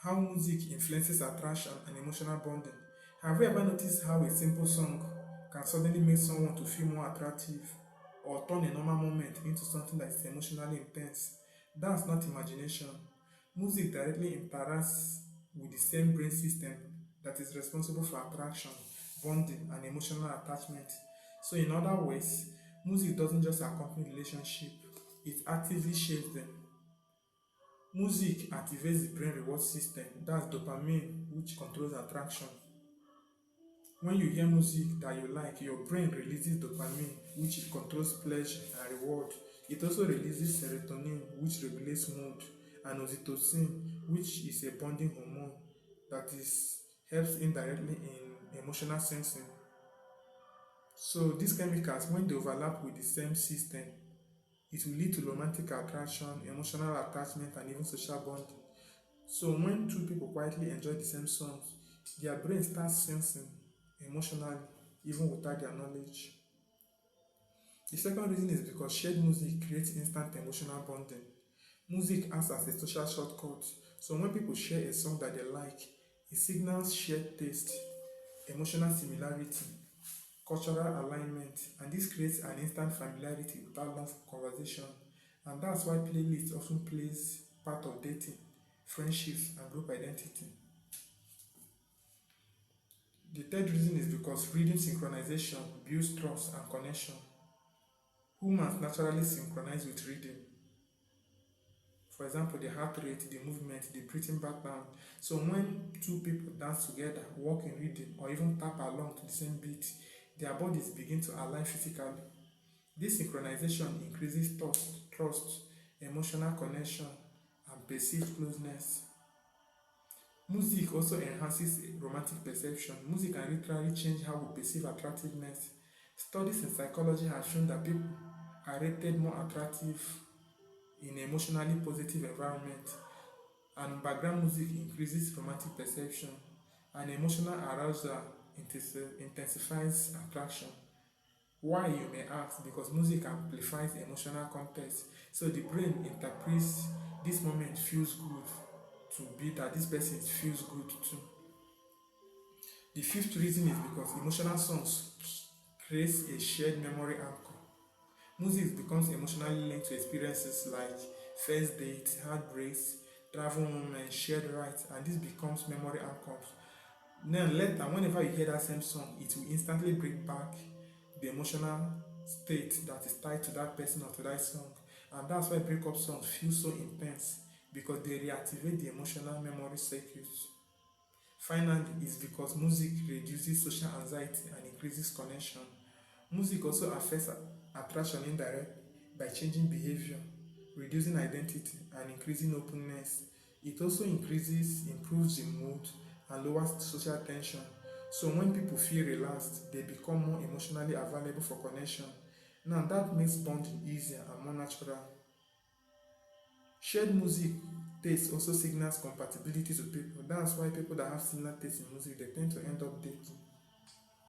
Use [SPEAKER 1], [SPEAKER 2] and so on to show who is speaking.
[SPEAKER 1] How music influences attraction and emotional bonding. Have you ever noticed how a simple song can suddenly make someone to feel more attractive or turn a normal moment into something that is emotionally intense? That's not imagination. Music directly interacts with the same brain system that is responsible for attraction, bonding, and emotional attachment. So, in other words, music doesn't just accompany relationship, it actively shapes them. Music activates the brain reward system, that's dopamine, which controls attraction. When you hear music that you like, your brain releases dopamine, which controls pleasure and reward. It also releases serotonin, which regulates mood, and oxytocin, which is a bonding hormone that is helps indirectly in emotional sensing. So these chemicals, when they overlap with the same system, it will lead to romantic attraction, emotional attachment, and even social bonding. So when two people quietly enjoy the same songs, their brain starts sensing emotionally, even without their knowledge. The second reason is because shared music creates instant emotional bonding. Music acts as a social shortcut. So when people share a song that they like, it signals shared taste, emotional similarity, cultural alignment, and this creates an instant familiarity without long conversation. And that's why playlist often plays part of dating, friendships, and group identity. The third reason is because rhythm synchronization builds trust and connection. Humans naturally synchronize with rhythm. For example, the heart rate, the movement, the breathing pattern. So when two people dance together, walk in rhythm, or even tap along to the same beat, their bodies begin to align physically. This synchronization increases trust, emotional connection, and perceived closeness. Music also enhances romantic perception. Music can literally change how we perceive attractiveness. Studies in psychology have shown that people are rated more attractive in emotionally positive environment, and background music increases romantic perception, and emotional arousal intensifies attraction. Why, you may ask? Because music amplifies emotional context. So the brain interprets this moment feels good to be that this person feels good too. The fifth reason is because emotional songs creates a shared memory anchor. Music becomes emotionally linked to experiences like first dates, heartbreaks, travel moments, shared rights, and this becomes memory anchors. Then later, whenever you hear that same song, it will instantly bring back the emotional state that is tied to that person or to that song. And that's why breakup songs feel so intense because they reactivate the emotional memory circuits. Finally, is because music reduces social anxiety and increases connection. Music also affects attraction indirectly by changing behavior, reducing identity, and increasing openness. It also improves the mood, and lowers social tension. So when people feel relaxed, they become more emotionally available for connection. Now that makes bonding easier and more natural. Shared music taste also signals compatibility to people. That's why people that have similar taste in music they tend to end up dating.